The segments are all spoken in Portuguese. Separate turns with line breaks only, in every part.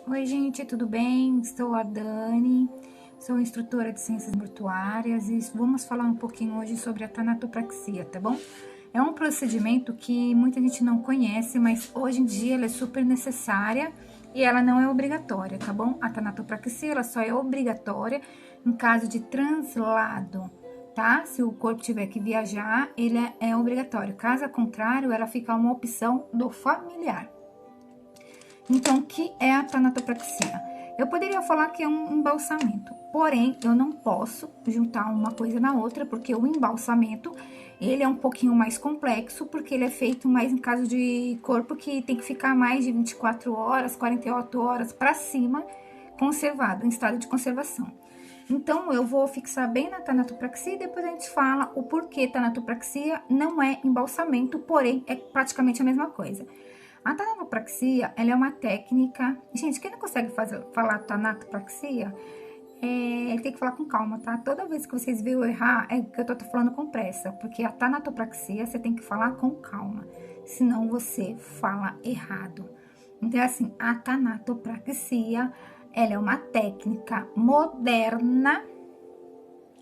Oi, gente, tudo bem? Sou a Dani, sou instrutora de ciências mortuárias e vamos falar um pouquinho hoje sobre a tanatopraxia, tá bom? É um procedimento que muita gente não conhece, mas hoje em dia ela é super necessária e ela não é obrigatória, tá bom? A tanatopraxia ela só é obrigatória em caso de translado, tá? Se o corpo tiver que viajar, ele é obrigatório. Caso contrário, ela fica uma opção do familiar. Então, o que é a tanatopraxia? Eu poderia falar que é um embalsamento, porém, eu não posso juntar uma coisa na outra, porque o embalsamento, ele é um pouquinho mais complexo, porque ele é feito mais em caso de corpo que tem que ficar mais de 24 horas, 48 horas para cima, conservado, em estado de conservação. Então, eu vou fixar bem na tanatopraxia e depois a gente fala o porquê tanatopraxia não é embalsamento, porém, é praticamente a mesma coisa. A tanatopraxia, ela é uma técnica... Gente, quem não consegue falar tanatopraxia, tem que falar com calma, tá? Toda vez que vocês veem eu errar, é que eu tô falando com pressa, porque a tanatopraxia você tem que falar com calma, senão você fala errado. Então, assim, a tanatopraxia, ela é uma técnica moderna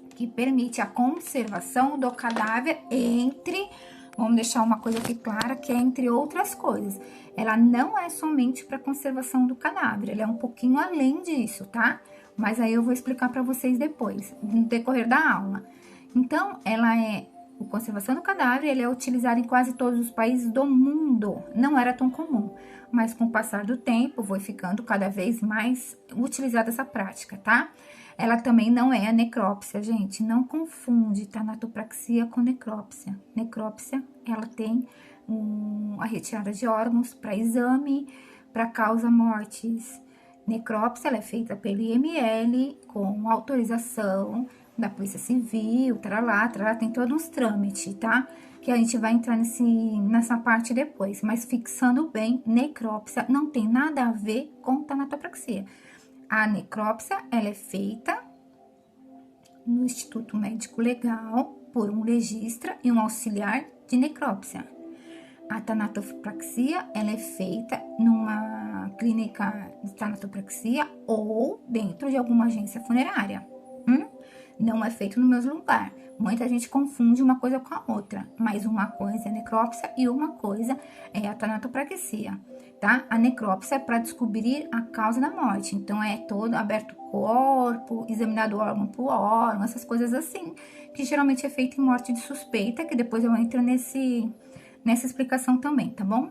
que permite a conservação do cadáver entre... Vamos deixar uma coisa aqui clara, que é entre outras coisas. Ela não é somente para conservação do cadáver, ela é um pouquinho além disso, tá? Mas aí eu vou explicar para vocês depois, no decorrer da aula. Então, ela é... A conservação do cadáver, ele é utilizado em quase todos os países do mundo. Não era tão comum, mas com o passar do tempo, foi ficando cada vez mais utilizada essa prática, tá? Ela também não é a necrópsia, gente. Não confunde tanatopraxia com necrópsia. Necrópsia, ela tem a retirada de órgãos para exame, para causa mortis. Necrópsia, ela é feita pelo IML, com autorização da Polícia Civil, tralá, tem todos uns trâmites, tá? Que a gente vai entrar nessa parte depois. Mas fixando bem, necrópsia não tem nada a ver com tanatopraxia. A necrópsia, ela é feita no Instituto Médico Legal por um legista e um auxiliar de necrópsia. A tanatopraxia, ela é feita numa clínica de tanatopraxia ou dentro de alguma agência funerária. Não é feito no mesmo lugar. Muita gente confunde uma coisa com a outra, mas uma coisa é necrópsia e uma coisa é a tanatopraxia, tá? A necrópsia é para descobrir a causa da morte, então é todo aberto o corpo, examinado órgão por órgão, essas coisas assim, que geralmente é feito em morte de suspeita, que depois eu entro nessa explicação também, tá bom?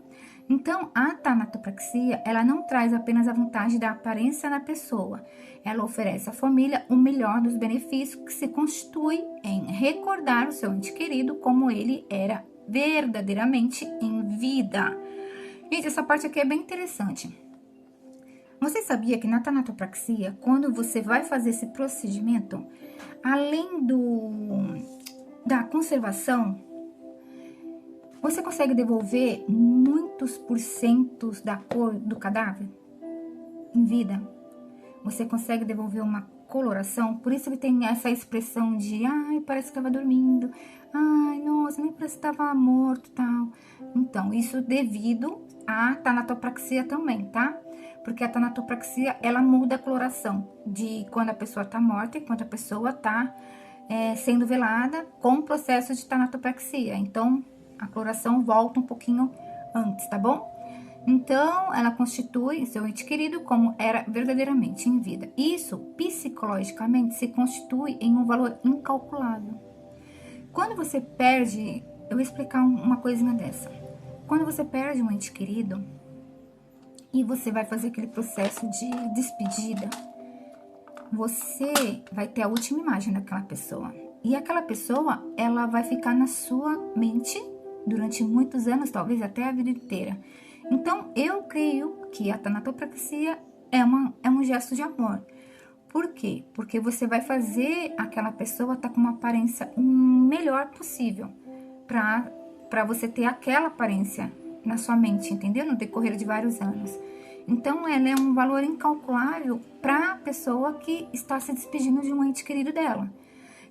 Então, a tanatopraxia, ela não traz apenas a vantagem da aparência da pessoa, ela oferece à família o melhor dos benefícios que se constitui em recordar o seu ente querido como ele era verdadeiramente em vida. Gente, essa parte aqui é bem interessante. Você sabia que na tanatopraxia, quando você vai fazer esse procedimento, além da conservação, você consegue devolver muitos porcentos da cor do cadáver em vida? Você consegue devolver uma coloração? Por isso que tem essa expressão de, ai, parece que estava dormindo. Ai, nossa, nem parece que estava morto, tal. Então, isso devido à tanatopraxia também, tá? Porque a tanatopraxia, ela muda a coloração de quando a pessoa tá morta e quando a pessoa tá sendo velada com o processo de tanatopraxia. Então, a coloração volta um pouquinho antes, tá bom? Então, ela constitui seu ente querido como era verdadeiramente em vida. Isso, psicologicamente, se constitui em um valor incalculável. Quando você perde... Eu vou explicar uma coisinha dessa. Quando você perde um ente querido e você vai fazer aquele processo de despedida, você vai ter a última imagem daquela pessoa. E aquela pessoa, ela vai ficar na sua mente durante muitos anos, talvez até a vida inteira. Então, eu creio que a tanatopraxia é um gesto de amor. Por quê? Porque você vai fazer aquela pessoa estar com uma aparência melhor possível, para você ter aquela aparência na sua mente, entendeu? No decorrer de vários anos. Então, ela é um valor incalculável para a pessoa que está se despedindo de um ente querido dela.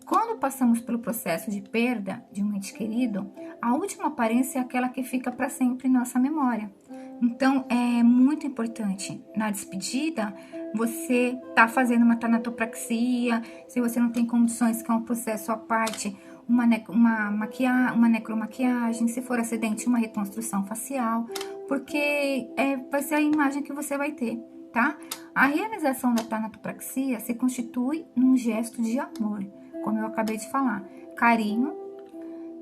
Quando passamos pelo processo de perda de um ente querido, a última aparência é aquela que fica para sempre em nossa memória. Então, é muito importante na despedida você tá fazendo uma tanatopraxia, se você não tem condições, que é um processo à parte, uma necromaquiagem, se for acidente, uma reconstrução facial, porque vai ser a imagem que você vai ter, tá? A realização da tanatopraxia se constitui num gesto de amor, como eu acabei de falar, carinho,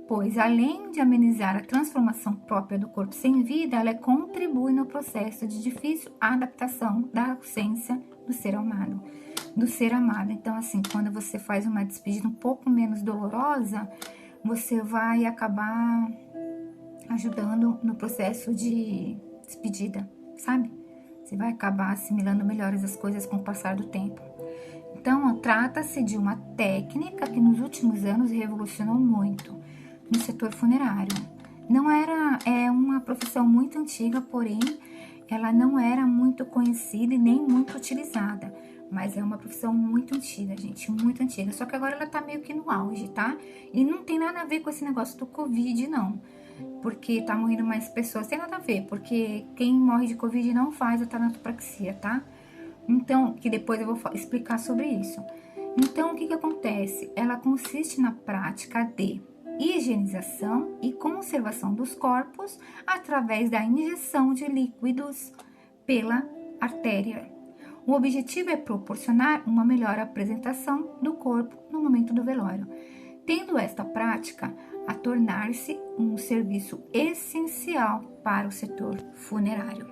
pois além de amenizar a transformação própria do corpo sem vida, ela contribui no processo de difícil adaptação da ausência do ser amado. Então, assim, quando você faz uma despedida um pouco menos dolorosa, você vai acabar ajudando no processo de despedida, sabe? Você vai acabar assimilando melhores as coisas com o passar do tempo. Então, trata-se de uma técnica que nos últimos anos revolucionou muito no setor funerário. É uma profissão muito antiga, porém, ela não era muito conhecida e nem muito utilizada. Mas é uma profissão muito antiga, gente, muito antiga. Só que agora ela tá meio que no auge, tá? E não tem nada a ver com esse negócio do Covid, não. Porque tá morrendo mais pessoas. Tem nada a ver, porque quem morre de Covid não faz a tanatopraxia, tá? Então, que depois eu vou explicar sobre isso. Então, o que acontece? Ela consiste na prática de higienização e conservação dos corpos através da injeção de líquidos pela artéria. O objetivo é proporcionar uma melhor apresentação do corpo no momento do velório, tendo esta prática a tornar-se um serviço essencial para o setor funerário.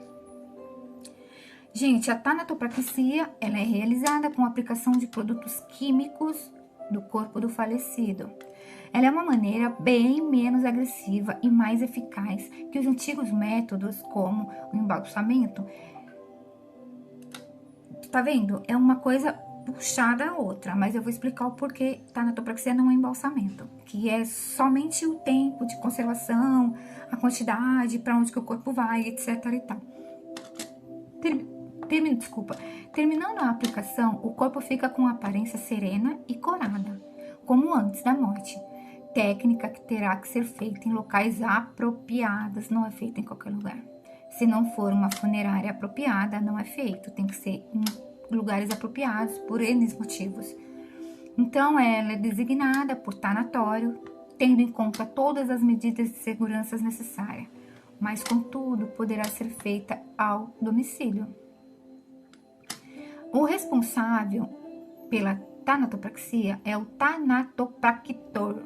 Gente, a tanatopraxia ela é realizada com a aplicação de produtos químicos do corpo do falecido. Ela é uma maneira bem menos agressiva e mais eficaz que os antigos métodos, como o embalsamento. Tá vendo? É uma coisa puxada a outra, mas eu vou explicar o porquê tanatopraxia não é embalsamento, que é somente o tempo de conservação, a quantidade, para onde que o corpo vai, etc e tal. Terminando a aplicação, o corpo fica com aparência serena e corada, como antes da morte. Técnica que terá que ser feita em locais apropriados, não é feita em qualquer lugar. Se não for uma funerária apropriada, não é feito, tem que ser em lugares apropriados por N motivos. Então, ela é designada por tanatório, tendo em conta todas as medidas de segurança necessárias, mas, contudo, poderá ser feita ao domicílio. O responsável pela tanatopraxia é o tanatopractor,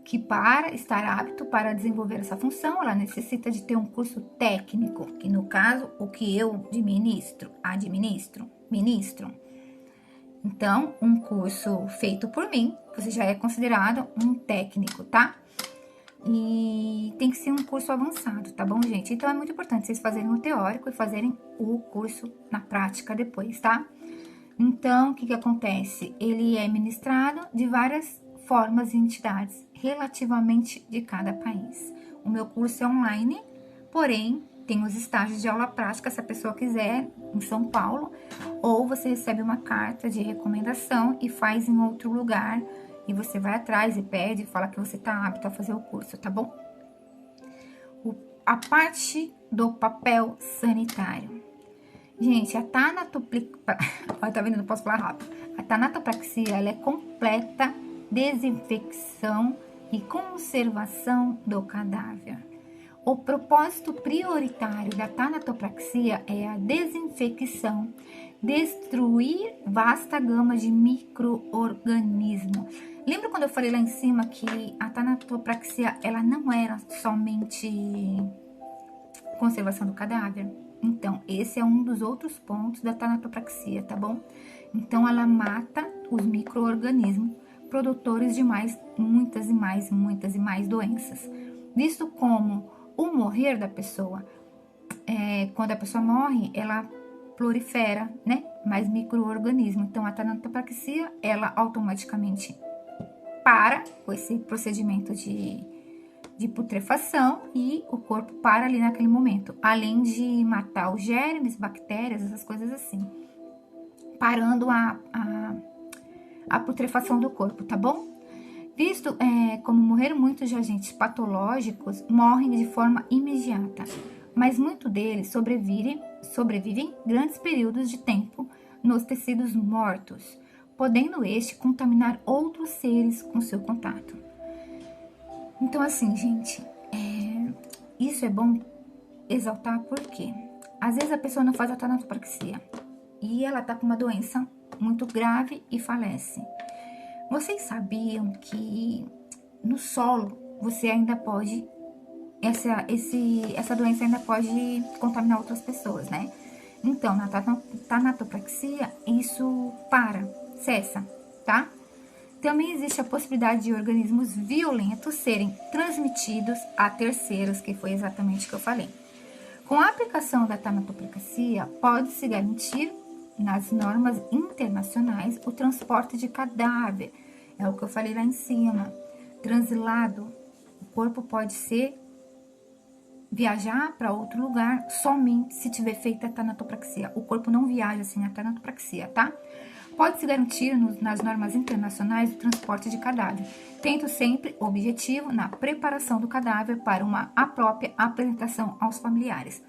que para estar apto para desenvolver essa função, ela necessita de ter um curso técnico, que no caso, o que eu ministro. Então, um curso feito por mim, você já é considerado um técnico, tá? E tem que ser um curso avançado, tá bom, gente? Então, é muito importante vocês fazerem o teórico e fazerem o curso na prática depois, tá? Então, o que acontece? Ele é ministrado de várias formas e entidades, relativamente de cada país. O meu curso é online, porém, tem os estágios de aula prática, se a pessoa quiser, em São Paulo, ou você recebe uma carta de recomendação e faz em outro lugar, e você vai atrás e pede, fala que você está apto a fazer o curso, tá bom? A parte do papel sanitário. Gente, a tá vendo? Não posso falar rápido. A tanatopraxia, ela é completa desinfecção e conservação do cadáver. O propósito prioritário da tanatopraxia é a desinfecção, destruir vasta gama de micro-organismos. Lembra quando eu falei lá em cima que a tanatopraxia, ela não era somente conservação do cadáver? Então, esse é um dos outros pontos da tanatopraxia, tá bom? Então, ela mata os micro-organismos produtores de muitas e mais doenças. Visto como o morrer da pessoa, quando a pessoa morre, ela prolifera, né? Mais micro-organismos. Então, a tanatopraxia, ela automaticamente para com esse procedimento de putrefação e o corpo para ali naquele momento. Além de matar os germes, bactérias, essas coisas assim. Parando a putrefação do corpo, tá bom? Visto como morreram muitos de agentes patológicos, morrem de forma imediata, mas muitos deles sobrevivem grandes períodos de tempo nos tecidos mortos, podendo este contaminar outros seres com seu contato. Então, assim, gente, isso é bom exaltar porque às vezes a pessoa não faz a tanatopraxia e ela tá com uma doença muito grave e falece. Vocês sabiam que no solo você ainda pode, essa doença ainda pode contaminar outras pessoas, né? Então, na tanatopraxia, isso cessa, tá? Também existe a possibilidade de organismos violentos serem transmitidos a terceiros, que foi exatamente o que eu falei. Com a aplicação da tanatopraxia, pode-se garantir nas normas internacionais o transporte de cadáver. É o que eu falei lá em cima. Translado, o corpo pode viajar para outro lugar somente se tiver feita a tanatopraxia. O corpo não viaja sem a tanatopraxia, tá? Pode-se garantir nas normas internacionais o transporte de cadáver, tendo sempre o objetivo na preparação do cadáver para a própria apresentação aos familiares.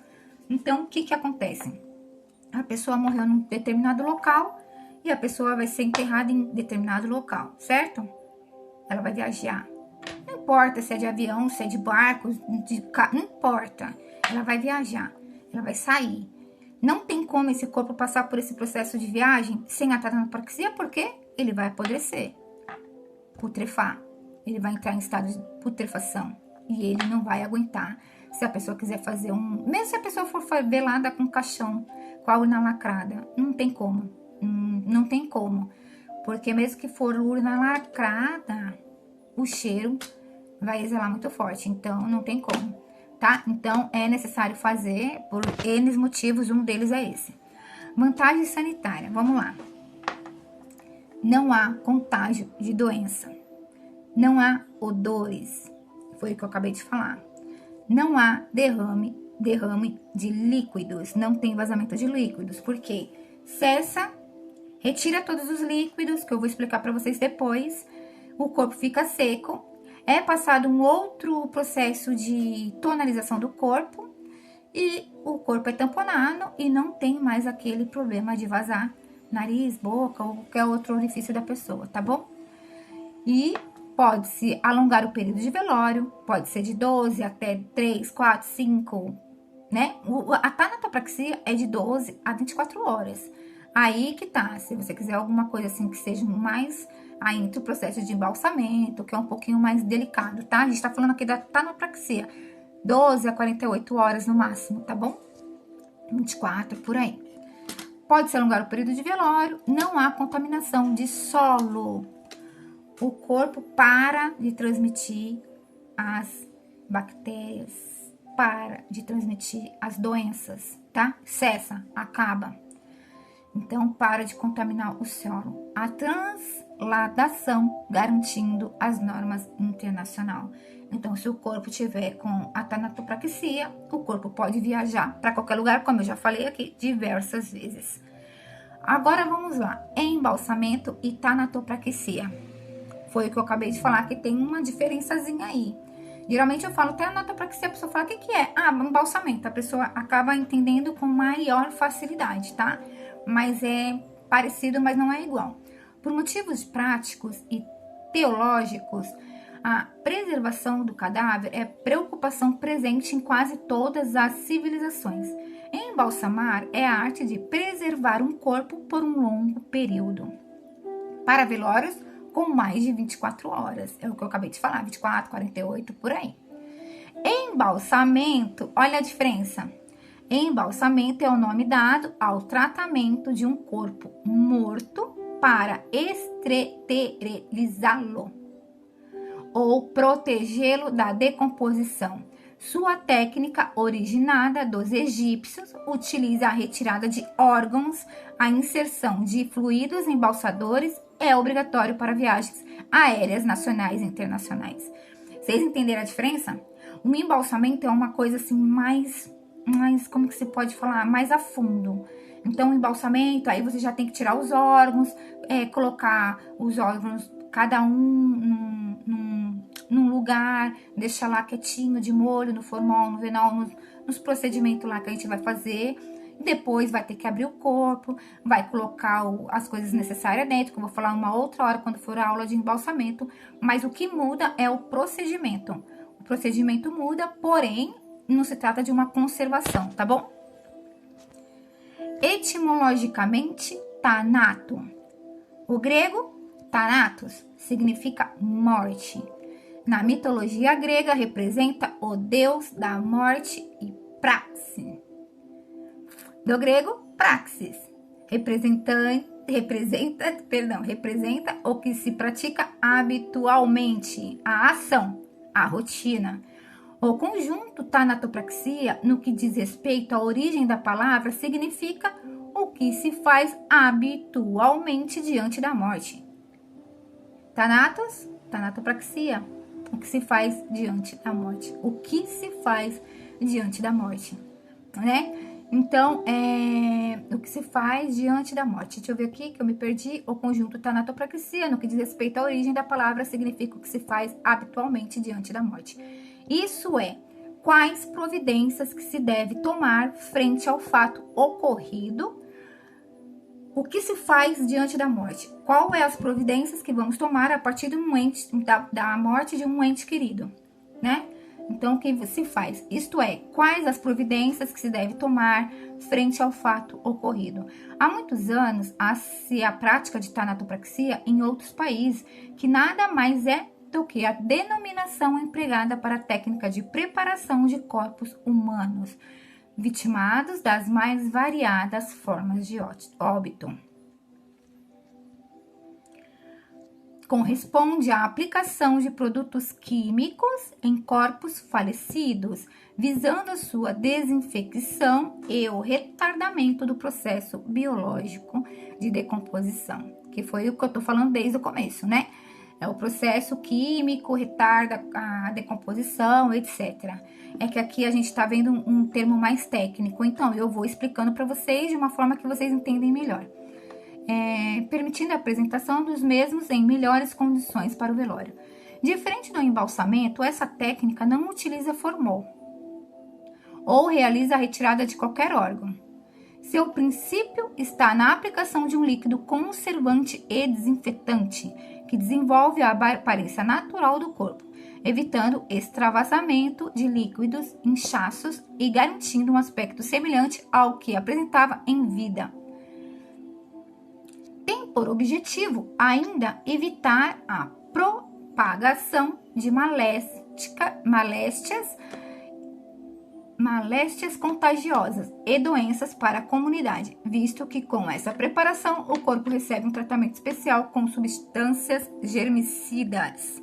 Então, o que acontece? A pessoa morreu num determinado local e a pessoa vai ser enterrada em determinado local, certo? Ela vai viajar. Não importa se é de avião, se é de barco, de carro, não importa. Ela vai viajar, ela vai sair. Não tem como esse corpo passar por esse processo de viagem sem a tanatopraxia, porque ele vai apodrecer, putrefar. Ele vai entrar em estado de putrefação e ele não vai aguentar. Se a pessoa quiser fazer mesmo se a pessoa for velada com caixão, com a urna lacrada, não tem como. Não tem como. Porque mesmo que for urna lacrada, o cheiro vai exalar muito forte. Então, não tem como, tá? Então, é necessário fazer por N motivos. Um deles é esse. Vantagem sanitária. Vamos lá. Não há contágio de doença. Não há odores. Foi o que eu acabei de falar. Não há derrame de líquidos. Não tem vazamento de líquidos. Porque cessa, retira todos os líquidos, que eu vou explicar para vocês depois. O corpo fica seco. É passado um outro processo de tonalização do corpo. E o corpo é tamponado e não tem mais aquele problema de vazar nariz, boca ou qualquer outro orifício da pessoa, tá bom? E pode-se alongar o período de velório, pode ser de 12 até 3, 4, 5, né? A tanatopraxia é de 12 a 24 horas. Aí que tá, se você quiser alguma coisa assim que seja mais aí entre o processo de embalsamento, que é um pouquinho mais delicado, tá? A gente tá falando aqui da tanatopraxia, 12 a 48 horas no máximo, tá bom? 24, por aí. Pode-se alongar o período de velório, não há contaminação de solo. O corpo para de transmitir as bactérias, para de transmitir as doenças, tá? Cessa, acaba. Então, para de contaminar o solo. A transladação, garantindo as normas internacionais. Então, se o corpo tiver com a tanatopraxia, o corpo pode viajar para qualquer lugar, como eu já falei aqui diversas vezes. Agora, vamos lá. Embalsamento e tanatopraxia. Foi o que eu acabei de falar, que tem uma diferençazinha aí. Geralmente eu falo tanatopraxia, a pessoa fala, o que é? Ah, embalsamento. A pessoa acaba entendendo com maior facilidade, tá? Mas é parecido, mas não é igual. Por motivos práticos e teológicos, a preservação do cadáver é preocupação presente em quase todas as civilizações. Embalsamar é a arte de preservar um corpo por um longo período. Para velórios, com mais de 24 horas. É o que eu acabei de falar, 24, 48, por aí. Embalsamento, olha a diferença. Embalsamento é o nome dado ao tratamento de um corpo morto para esterilizá-lo ou protegê-lo da decomposição. Sua técnica, originada dos egípcios, utiliza a retirada de órgãos, a inserção de fluidos embalsadores é obrigatório para viagens aéreas nacionais e internacionais. Vocês entenderam a diferença? O embalsamento é uma coisa assim mais como que se pode falar? Mais a fundo. Então, o embalsamento, aí você já tem que tirar os órgãos, colocar os órgãos, cada um num lugar, deixa lá quietinho, de molho, no formol, no venol, nos procedimentos lá que a gente vai fazer. Depois vai ter que abrir o corpo, vai colocar as coisas necessárias dentro, que eu vou falar uma outra hora quando for a aula de embalsamento. Mas o que muda é o procedimento. O procedimento muda, porém, não se trata de uma conservação, tá bom? Etimologicamente, tanato. O grego, thanatos, significa morte. Na mitologia grega, representa o deus da morte e praxe. Do grego, praxis, representa o que se pratica habitualmente, a ação, a rotina. O conjunto tanatopraxia, no que diz respeito à origem da palavra, significa o que se faz habitualmente diante da morte. Thanatos, tanatopraxia, o que se faz diante da morte. O que se faz diante da morte, né? Então, o que se faz diante da morte. Deixa eu ver aqui que eu me perdi. O conjunto tanatopraxia, no que diz respeito à origem da palavra, significa o que se faz habitualmente diante da morte. Isso é, quais providências que se deve tomar frente ao fato ocorrido. O que se faz diante da morte? Qual é as providências que vamos tomar a partir da morte de um ente querido, né? Então, o que se faz? Isto é, quais as providências que se deve tomar frente ao fato ocorrido? Há muitos anos, há-se a prática de tanatopraxia em outros países, que nada mais é do que a denominação empregada para a técnica de preparação de corpos humanos, vitimados das mais variadas formas de óbito. Corresponde à aplicação de produtos químicos em corpos falecidos, visando a sua desinfecção e o retardamento do processo biológico de decomposição, que foi o que eu tô falando desde o começo, né? É o processo químico, retarda a decomposição, etc. É que aqui a gente está vendo um termo mais técnico, então eu vou explicando para vocês de uma forma que vocês entendem melhor. Permitindo a apresentação dos mesmos em melhores condições para o velório. Diferente do embalsamento, essa técnica não utiliza formol ou realiza a retirada de qualquer órgão. Seu princípio está na aplicação de um líquido conservante e desinfetante, que desenvolve a aparência natural do corpo, evitando extravasamento de líquidos, inchaços e garantindo um aspecto semelhante ao que apresentava em vida. Tem por objetivo ainda evitar a propagação de maléstias contagiosas e doenças para a comunidade, visto que com essa preparação o corpo recebe um tratamento especial com substâncias germicidas.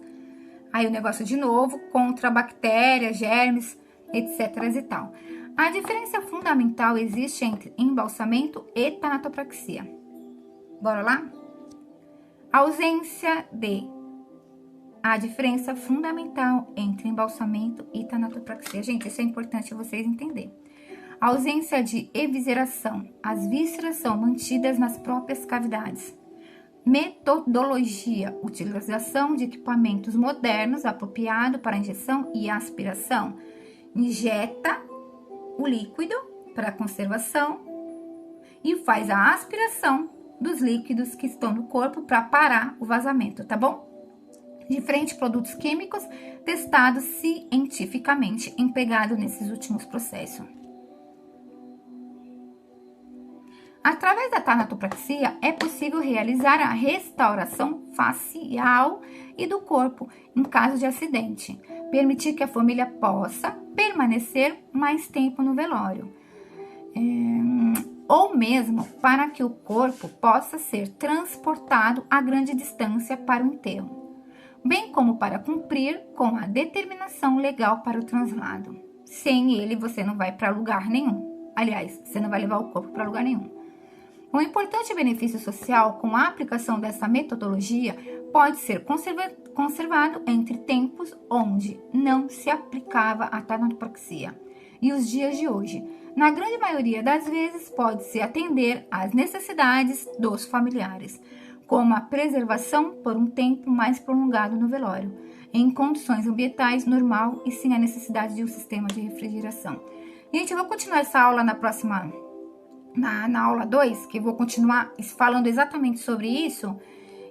Aí o negócio de novo, contra bactérias, germes, etc. e tal. A diferença fundamental existe entre embalsamento e tanatopraxia. Bora lá? A diferença fundamental entre embalsamento e tanatopraxia. Gente, isso é importante vocês entenderem. A ausência de evisceração. As vísceras são mantidas nas próprias cavidades. Metodologia. Utilização de equipamentos modernos apropriado para injeção e aspiração. Injeta o líquido para conservação e faz a aspiração dos líquidos que estão no corpo para parar o vazamento, tá bom? Diferentes produtos químicos testados cientificamente empregados nesses últimos processos. Através da tanatopraxia é possível realizar a restauração facial e do corpo em caso de acidente, permitir que a família possa permanecer mais tempo no velório. Ou mesmo para que o corpo possa ser transportado a grande distância para o enterro, bem como para cumprir com a determinação legal para o traslado. Sem ele, você não vai para lugar nenhum. Aliás, você não vai levar o corpo para lugar nenhum. Um importante benefício social com a aplicação dessa metodologia pode ser conservado entre tempos onde não se aplicava a tanatopraxia e os dias de hoje. Na grande maioria das vezes, pode-se atender às necessidades dos familiares, como a preservação por um tempo mais prolongado no velório. em condições ambientais normal e sem a necessidade de um sistema de refrigeração. Gente, eu vou continuar essa aula na próxima, na aula 2, que eu vou continuar falando exatamente sobre isso,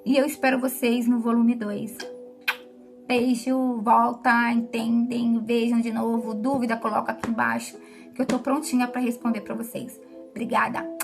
e eu espero vocês no volume 2. Beijo, volta, entendem, vejam de novo, dúvida, coloca aqui embaixo, que eu tô prontinha para responder para vocês. Obrigada!